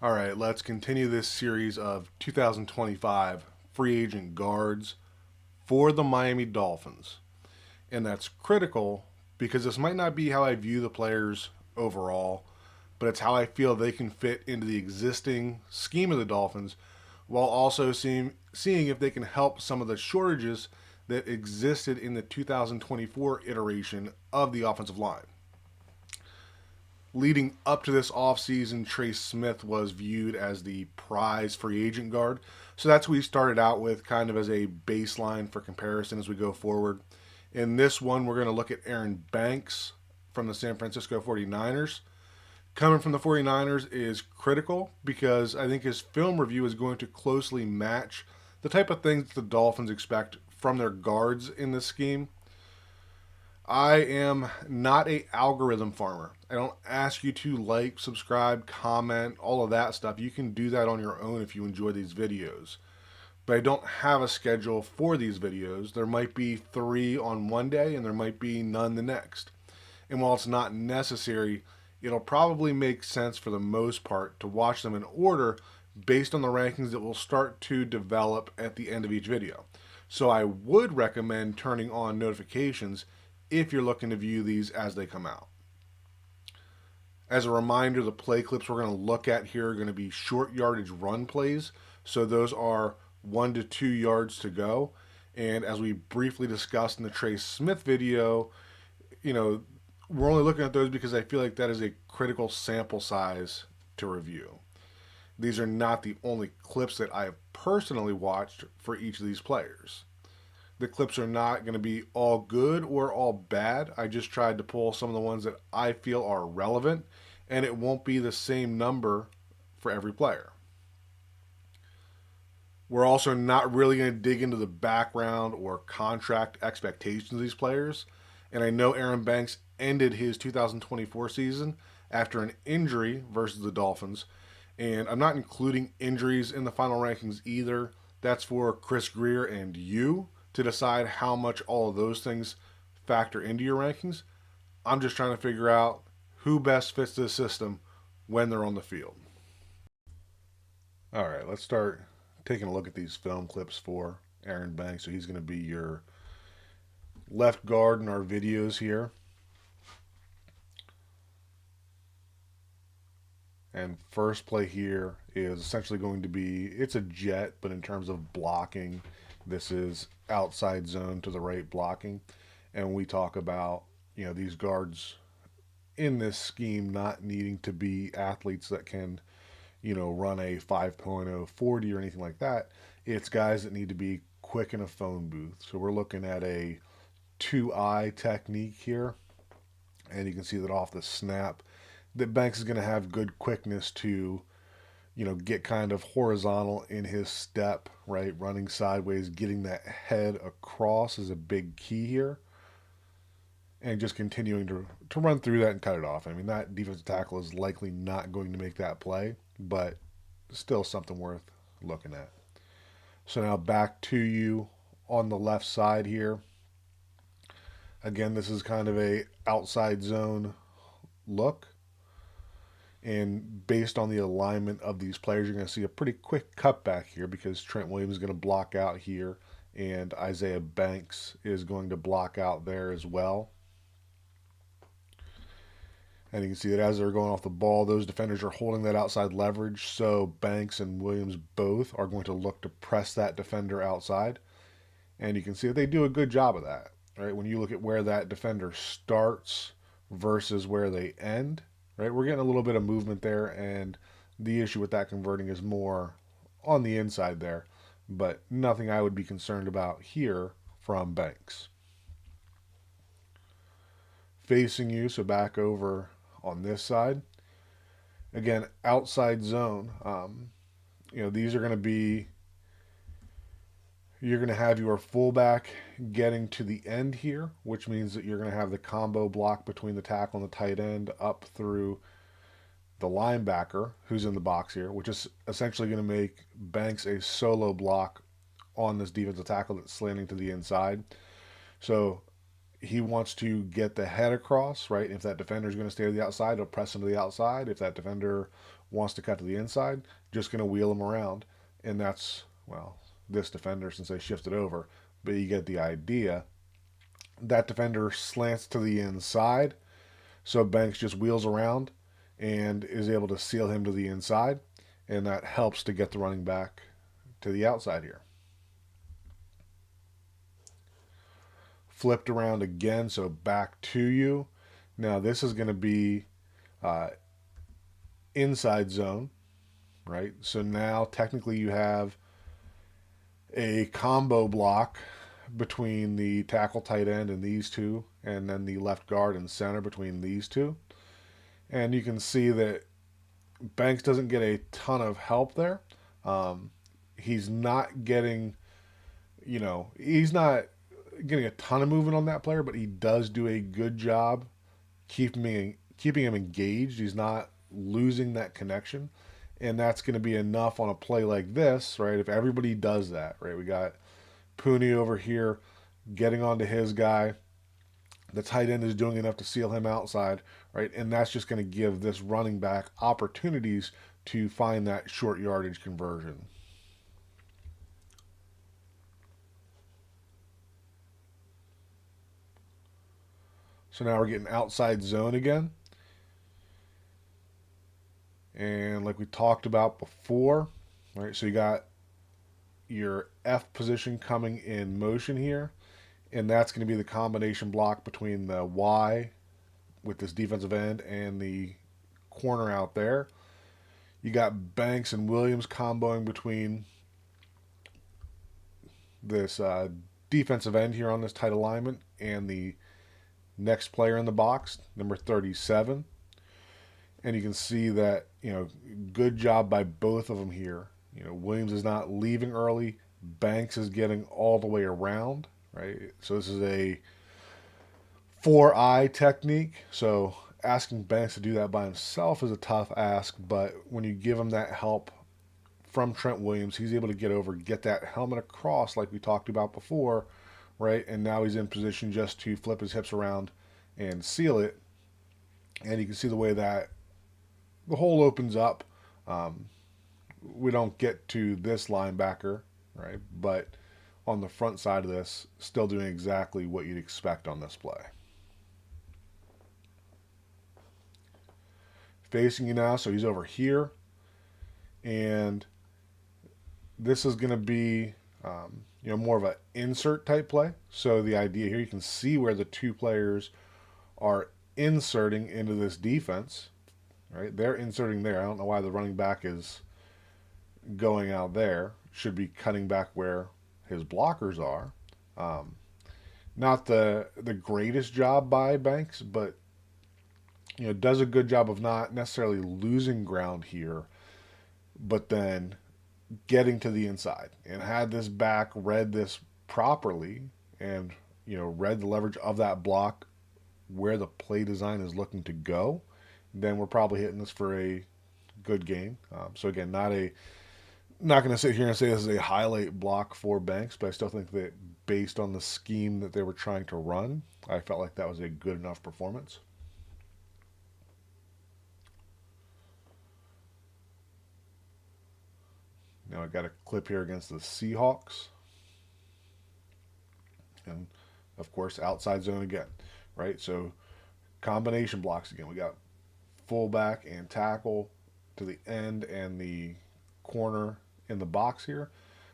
All right, let's continue this series of 2025 free agent guards for the Miami Dolphins. And that's critical because this might not be how I view the players overall, but it's how I feel they can fit into the existing scheme of the Dolphins while also seeing if they can help some of the shortages that existed in the 2024 iteration of the offensive line. Leading up to this offseason, Trace Smith was viewed as the prize free agent guard. So that's what we started out with, kind of as a baseline for comparison as we go forward. In this one, we're going to look at Aaron Banks from the San Francisco 49ers. Coming from the 49ers is critical because I think his film review is going to closely match the type of things the Dolphins expect from their guards in this scheme. I am not a algorithm farmer. I don't ask you to like, subscribe, comment, all of that stuff. You can do that on your own if you enjoy these videos. But I don't have a schedule for these videos. There might be 3 on one day and there might be none the next. And while it's not necessary, it'll probably make sense for the most part to watch them in order based on the rankings that will start to develop at the end of each video. So I would recommend turning on notifications if you're looking to view these as they come out. As a reminder, the play clips we're going to look at here are going to be short yardage run plays. So those are 1 to 2 yards to go. And as we briefly discussed in the Trace Smith video, you know, we're only looking at those because I feel like that is a critical sample size to review. These are not the only clips that I have personally watched for each of these players. The clips are not going to be all good or all bad. I just tried to pull some of the ones that I feel are relevant, and it won't be the same number for every player. We're also not really going to dig into the background or contract expectations of these players. And I know Aaron Banks ended his 2024 season after an injury versus the Dolphins. And I'm not including injuries in the final rankings either. That's for Chris Greer and you to decide how much all of those things factor into your rankings. I'm just trying to figure out who best fits this system when they're on the field. All right, let's start taking a look at these film clips for Aaron Banks. So he's going to be your left guard in our videos here. And first play here is essentially going to be, it's a jet, but in terms of blocking, this is outside zone to the right blocking. And we talk about, these guards in this scheme not needing to be athletes that can, run a 5.0 40 or anything like that. It's guys that need to be quick in a phone booth. So we're looking at a 2-eye technique here. And you can see that off the snap, that Banks is going to have good quickness to, get kind of horizontal in his step, right? Running sideways, getting that head across is a big key here. And just continuing to run through that and cut it off. I mean, that defensive tackle is likely not going to make that play, but still something worth looking at. So now back to you on the left side here. Again, this is kind of a outside zone look. And based on the alignment of these players, you're going to see a pretty quick cutback here because Trent Williams is going to block out here and Isaiah Banks is going to block out there as well. And you can see that as they're going off the ball, those defenders are holding that outside leverage. So Banks and Williams both are going to look to press that defender outside. And you can see that they do a good job of that, right? When you look at where that defender starts versus where they end, right? We're getting a little bit of movement there. And the issue with that converting is more on the inside there. But nothing I would be concerned about here from Banks. Facing you, so back over on this side. Again, outside zone. These are going to be, you're going to have your fullback getting to the end here, which means that you're going to have the combo block between the tackle and the tight end up through the linebacker who's in the box here, which is essentially going to make Banks a solo block on this defensive tackle that's slanting to the inside. So he wants to get the head across, right? If that defender is going to stay to the outside, he'll press him to the outside. If that defender wants to cut to the inside, just going to wheel him around. And that's, well, this defender since they shifted over. But you get the idea. That defender slants to the inside, so Banks just wheels around and is able to seal him to the inside. And that helps to get the running back to the outside here. Flipped around again, so back to you. Now this is going to be uh, inside zone, right? So now technically you have a combo block between the tackle tight end and these two, and then the left guard and center between these two. And you can see that Banks doesn't get a ton of help there. Um, he's not getting, he's not getting a ton of movement on that player, but he does do a good job keeping him engaged. He's not losing that connection, and that's going to be enough on a play like this, right? If everybody does that, right? We got Pooney over here getting onto his guy. The tight end is doing enough to seal him outside, right? And that's just going to give this running back opportunities to find that short yardage conversion. So now we're getting outside zone again. And like we talked about before, right? So you got your F position coming in motion here. And that's going to be the combination block between the Y with this defensive end and the corner out there. You got Banks and Williams comboing between this defensive end here on this tight alignment and the next player in the box, number 37. And you can see that, good job by both of them here. Williams is not leaving early. Banks is getting all the way around, right? So this is a 4-eye technique. So asking Banks to do that by himself is a tough ask, but when you give him that help from Trent Williams, he's able to get over, get that helmet across like we talked about before, right? And now he's in position just to flip his hips around and seal it. And you can see the way that the hole opens up. We don't get to this linebacker, right? But on the front side of this, still doing exactly what you'd expect on this play. Facing you now, so he's over here. And this is going to be, more of an insert type play. So the idea here, you can see where the two players are inserting into this defense, right? They're inserting there. I don't know why the running back is going out there. Should be cutting back where his blockers are. Not the greatest job by Banks, but does a good job of not necessarily losing ground here, but then getting to the inside. And had this back read this properly and read the leverage of that block where the play design is looking to go, then we're probably hitting this for a good game. So again, not going to sit here and say this is a highlight block for Banks, but I still think that based on the scheme that they were trying to run, I felt like that was a good enough performance. Now I got a clip here against the Seahawks. And of course, outside zone again, right? So combination blocks again. We got fullback and tackle to the end and the corner in the box here.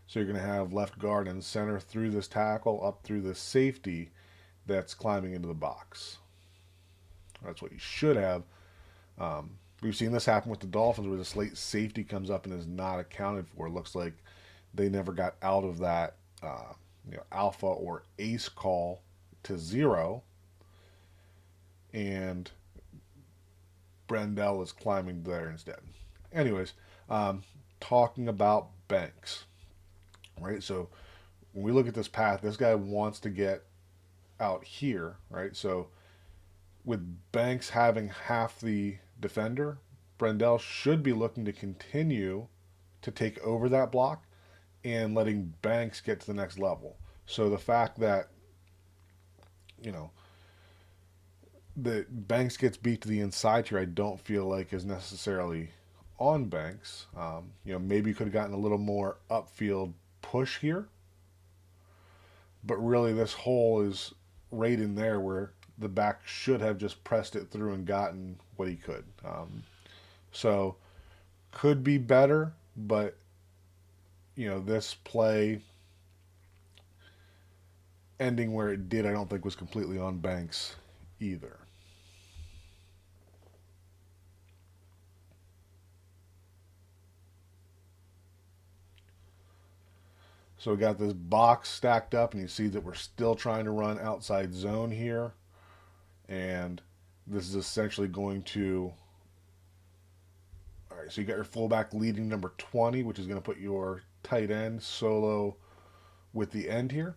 So you're going to have left guard and center through this tackle up through the safety that's climbing into the box. That's what you should have. We've seen this happen with the Dolphins where this late safety comes up and is not accounted for. It looks like they never got out of that alpha or ace call to 0. And Brendel is climbing there instead. Anyways, talking about Banks, right? So when we look at this path, this guy wants to get out here, right? So with Banks having half the defender, Brendel should be looking to continue to take over that block and letting Banks get to the next level. So the fact that you know, that Banks gets beat to the inside here, I don't feel like is necessarily on Banks. Maybe could have gotten a little more upfield push here, but really this hole is right in there where the back should have just pressed it through and gotten what he could. So could be better, but this play ending where it did, I don't think was completely on Banks either. So we got this box stacked up, and you see that we're still trying to run outside zone here. And this is essentially going to. All right, so you got your fullback leading number 20, which is going to put your tight end solo with the end here.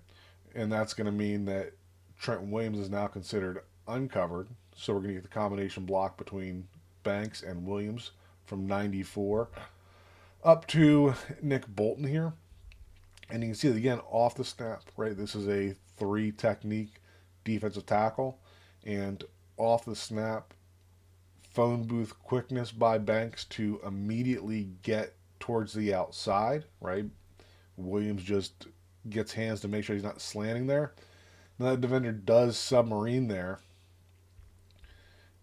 And that's going to mean that Trent Williams is now considered uncovered. So we're going to get the combination block between Banks and Williams from 94 up to Nick Bolton here. And you can see that again off the snap, right? This is a 3 technique defensive tackle. And off the snap, phone booth quickness by Banks to immediately get towards the outside, right? Williams just gets hands to make sure he's not slanting there. Now the defender does submarine there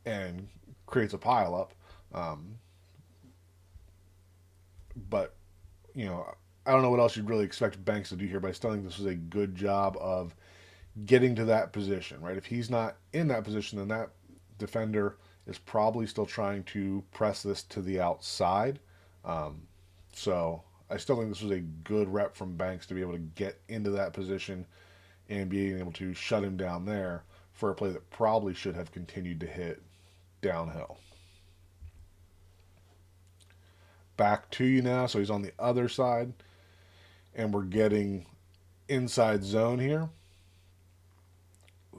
and creates a pileup. But, I don't know what else you'd really expect Banks to do here, but I still think this was a good job of getting to that position, right? If he's not in that position, then that defender is probably still trying to press this to the outside. So I still think this was a good rep from Banks to be able to get into that position and being able to shut him down there for a play that probably should have continued to hit downhill. Back to you now. So he's on the other side, and we're getting inside zone here.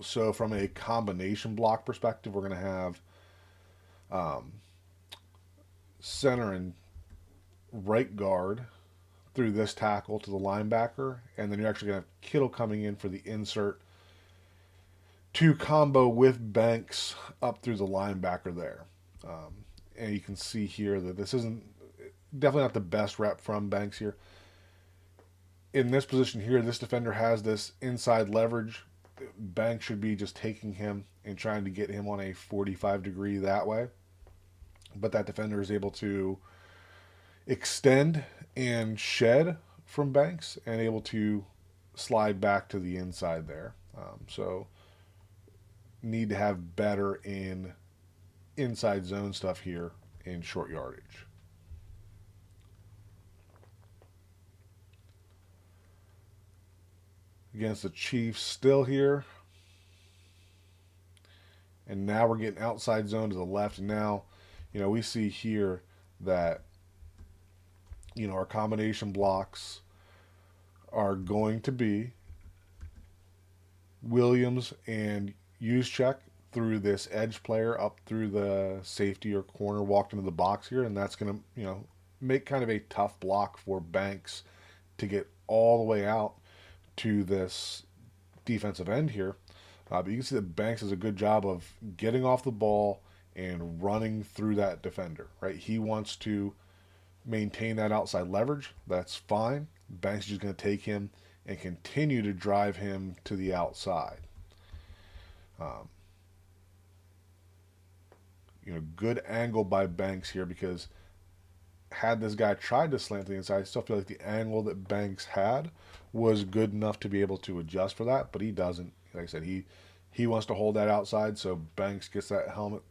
So from a combination block perspective, we're going to have center and right guard through this tackle to the linebacker, and then you're actually going to have Kittle coming in for the insert to combo with Banks up through the linebacker there. And you can see here that this isn't definitely not the best rep from Banks here. In this position here, this defender has this inside leverage. Banks should be just taking him and trying to get him on a 45 degree that way. But that defender is able to extend and shed from Banks and able to slide back to the inside there. So need to have better in inside zone stuff here in short yardage. Against the Chiefs still here. And now we're getting outside zone to the left. And now, we see here that, our combination blocks are going to be Williams and Juszczyk through this edge player up through the safety or corner, walked into the box here. And that's going to, make kind of a tough block for Banks to get all the way out to this defensive end here. But you can see that Banks does a good job of getting off the ball and running through that defender, right? He wants to maintain that outside leverage. That's fine. Banks is just going to take him and continue to drive him to the outside. Good angle by Banks here, because had this guy tried to slant to the inside, I still feel like the angle that Banks had was good enough to be able to adjust for that, but he doesn't. Like I said, he wants to hold that outside, so Banks gets that helmet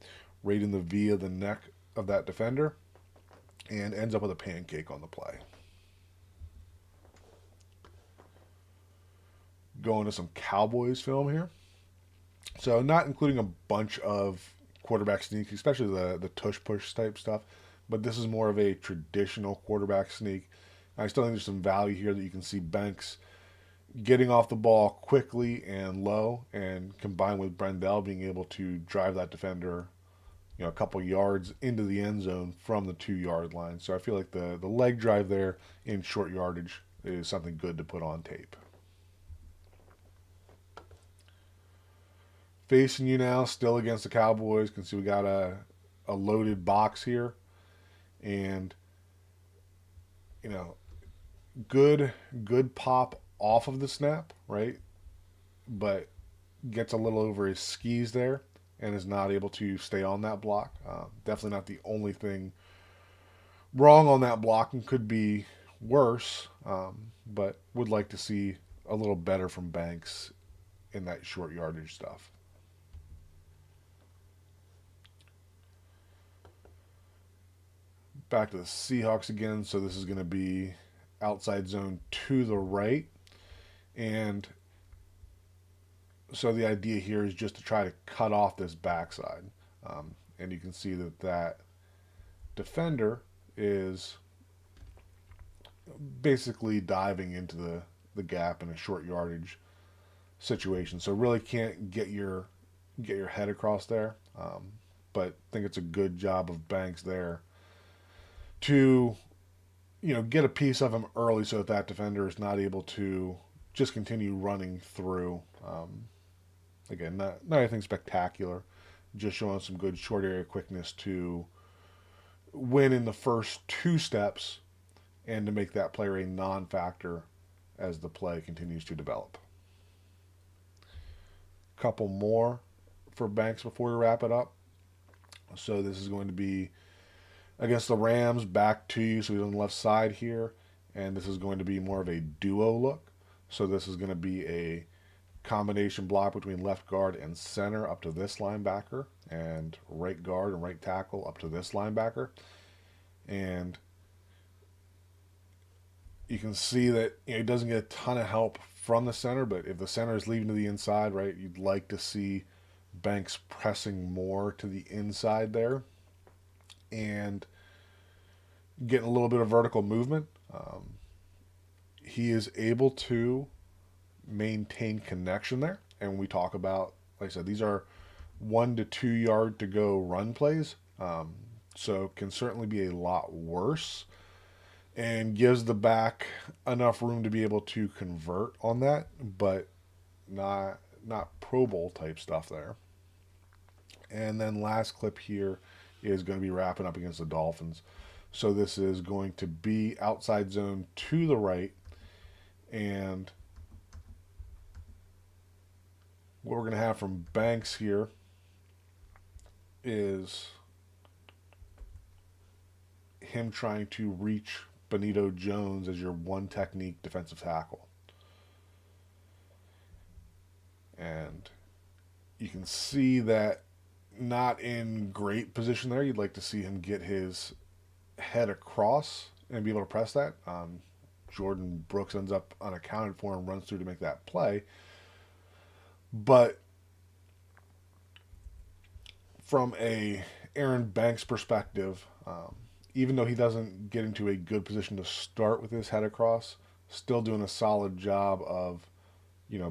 right in the V of the neck of that defender and ends up with a pancake on the play. Going to some Cowboys film here. So not including a bunch of quarterback sneaks, especially the tush push type stuff, but this is more of a traditional quarterback sneak. I still think there's some value here that you can see Banks getting off the ball quickly and low, and combined with Brendel being able to drive that defender, a couple yards into the end zone from the 2-yard line. So I feel like the leg drive there in short yardage is something good to put on tape. Facing you now, still against the Cowboys. You can see we got a loaded box here, and you know, good good pop off of the snap, right? But gets a little over his skis there and is not able to stay on that block. Definitely not the only thing wrong on that block, and could be worse, but would like to see a little better from Banks in that short yardage stuff. Back to the Seahawks again. So this is going to be outside zone to the right. And so the idea here is just to try to cut off this backside. And you can see that that defender is basically diving into the gap in a short yardage situation. So really can't get your head across there. But I think it's a good job of Banks there to get a piece of him early so that that defender is not able to just continue running through. Again, not anything spectacular, just showing some good short area quickness to win in the first two steps and to make that player a non-factor as the play continues to develop. Couple more for Banks before we wrap it up. So this is going to be against the Rams, back to you, so he's on the left side here, and this is going to be more of a duo look. So this is going to be a combination block between left guard and center up to this linebacker, and right guard and right tackle up to this linebacker. And you can see that he doesn't get a ton of help from the center, but if the center is leaving to the inside, right, you'd like to see Banks pressing more to the inside there and getting a little bit of vertical movement. He is able to maintain connection there. And when we talk about, like I said, these are 1 to 2 yard to go run plays. So can certainly be a lot worse and gives the back enough room to be able to convert on that, but not Pro Bowl type stuff there. And then last clip here is going to be wrapping up against the Dolphins. So this is going to be outside zone to the right, and what we're going to have from Banks here is him trying to reach Benito Jones as your one technique defensive tackle. And you can see that not in great position there. You'd like to see him get his head across and be able to press that. Jordan Brooks ends up unaccounted for and runs through to make that play. But from a Aaron Banks perspective, even though he doesn't get into a good position to start with his head across, still doing a solid job of,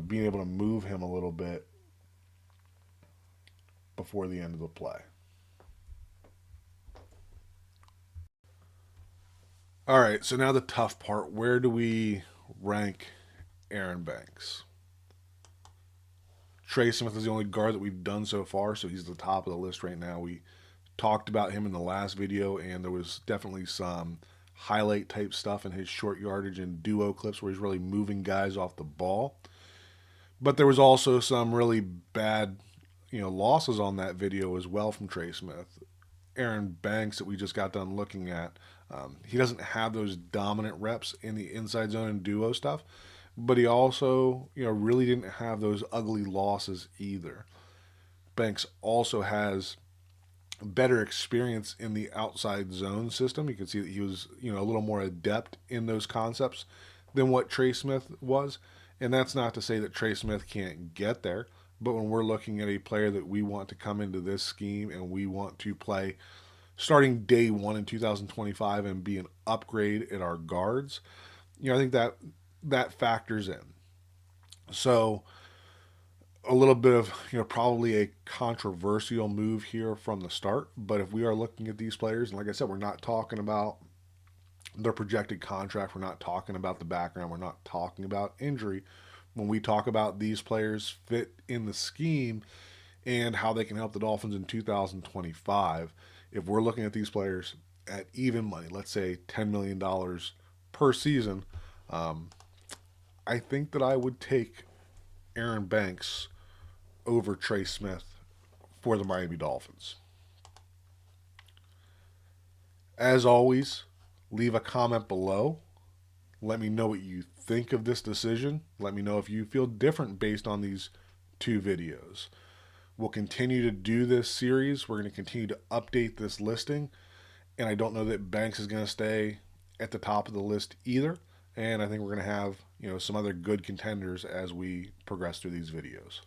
being able to move him a little bit before the end of the play. All right, so now the tough part. Where do we rank Aaron Banks? Trey Smith is the only guard that we've done so far, so he's at the top of the list right now. We talked about him in the last video, and there was definitely some highlight type stuff in his short yardage and duo clips where he's really moving guys off the ball. But there was also some really bad, losses on that video as well from Trey Smith. Aaron Banks that we just got done looking at, he doesn't have those dominant reps in the inside zone and duo stuff, but he also, really didn't have those ugly losses either. Banks also has better experience in the outside zone system. You can see that he was, a little more adept in those concepts than what Trey Smith was. And that's not to say that Trey Smith can't get there, but when we're looking at a player that we want to come into this scheme and we want to play starting day one in 2025 and be an upgrade at our guards, I think that factors in. So a little bit of, probably a controversial move here from the start. But if we are looking at these players, and like I said, we're not talking about their projected contract, we're not talking about the background, we're not talking about injury. When we talk about these players fit in the scheme, and how they can help the Dolphins in 2025. If we're looking at these players at even money, let's say $10 million per season, um, I think that I would take Aaron Banks over Trey Smith for the Miami Dolphins. As always, leave a comment below. Let me know what you think of this decision. Let me know if you feel different based on these two videos. We'll continue to do this series. We're going to continue to update this listing. And I don't know that Banks is going to stay at the top of the list either. And I think we're going to have, some other good contenders as we progress through these videos.